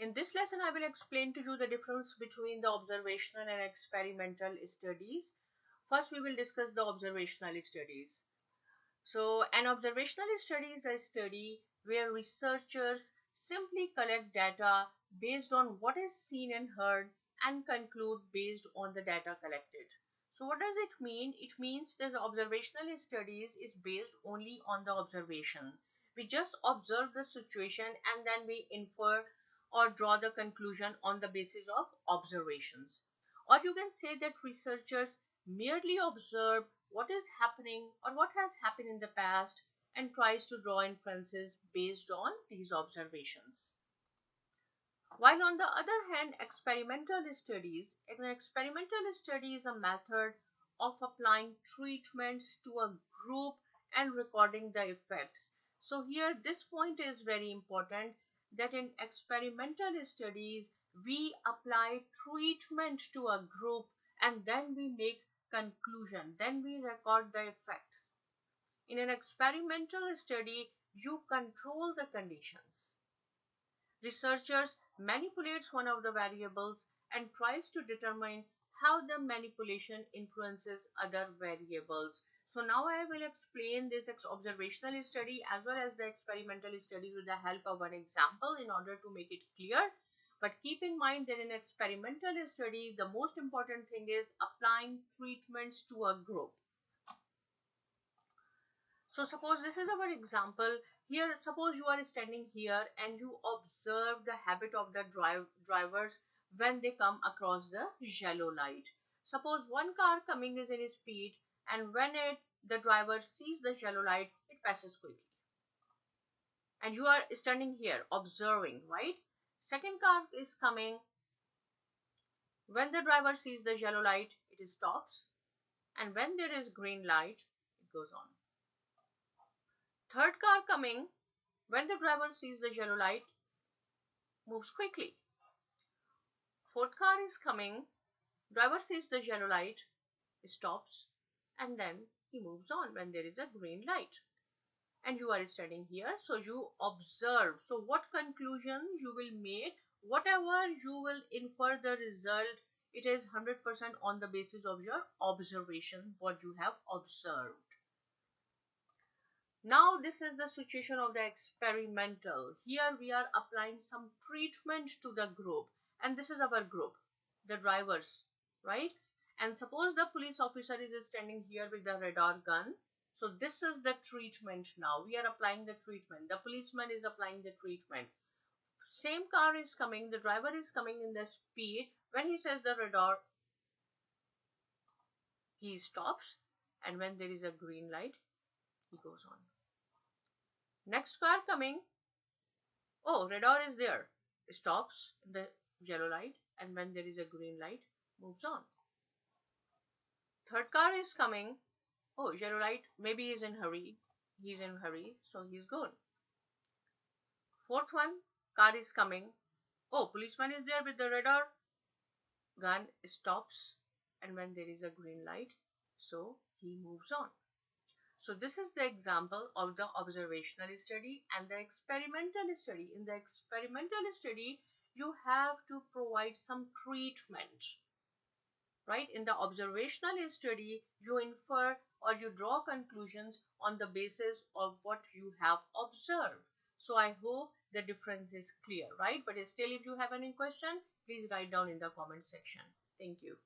In this lesson, I will explain to you the difference between the observational and experimental studies. First, we will discuss the observational studies. So, an observational study is a study where researchers simply collect data based on what is seen and heard and conclude based on the data collected. So, what does it mean? It means that the observational studies is based only on the observation. We just observe the situation and then we infer or draw the conclusion on the basis of observations. Or you can say that researchers merely observe what is happening or what has happened in the past and tries to draw inferences based on these observations. While on the other hand, an experimental study is a method of applying treatments to a group and recording the effects. So here this point is very important, that in experimental studies we apply treatment to a group and then we make conclusion, then we record the effects. In an experimental study, you control the conditions. Researchers manipulates one of the variables and tries to determine how the manipulation influences other variables. So now I will explain this observational study as well as the experimental studies with the help of an example in order to make it clear. But keep in mind that in experimental study, the most important thing is applying treatments to a group. So suppose this is our example. Here, suppose you are standing here and you observe the habit of the drivers when they come across the yellow light. Suppose one car coming is in speed, and when the driver sees the yellow light, it passes quickly. And you are standing here observing, right? Second car is coming. When the driver sees the yellow light, it stops. And when there is green light, it goes on. Third car coming, when the driver sees the yellow light, moves quickly. Fourth car is coming, driver sees the yellow light, stops, and then he moves on when there is a green light. And you are standing here, so you observe. So what conclusion you will make, whatever you will infer the result, it is 100% on the basis of your observation, what you have observed. Now this is the situation of the experimental. Here we are applying some treatment to the group, and this is our group, the drivers, right? And suppose the police officer is standing here with the radar gun. So this is the treatment now. We are applying the treatment. The policeman is applying the treatment. Same car is coming, the driver is coming in the speed. When he says the radar, he stops, and when there is a green light, he goes on. Next car coming, oh, radar is there, stops the yellow light, and when there is a green light, moves on. Third car is coming, oh, yellow light, maybe he's in hurry, so he's gone. Fourth one, car is coming, oh, policeman is there with the radar gun, stops, and when there is a green light, so he moves on. So this is the example of the observational study and the experimental study. In the experimental study, you have to provide some treatment, right? In the observational study, you infer or you draw conclusions on the basis of what you have observed. So I hope the difference is clear, right? But still, if you have any question, please write down in the comment section. Thank you.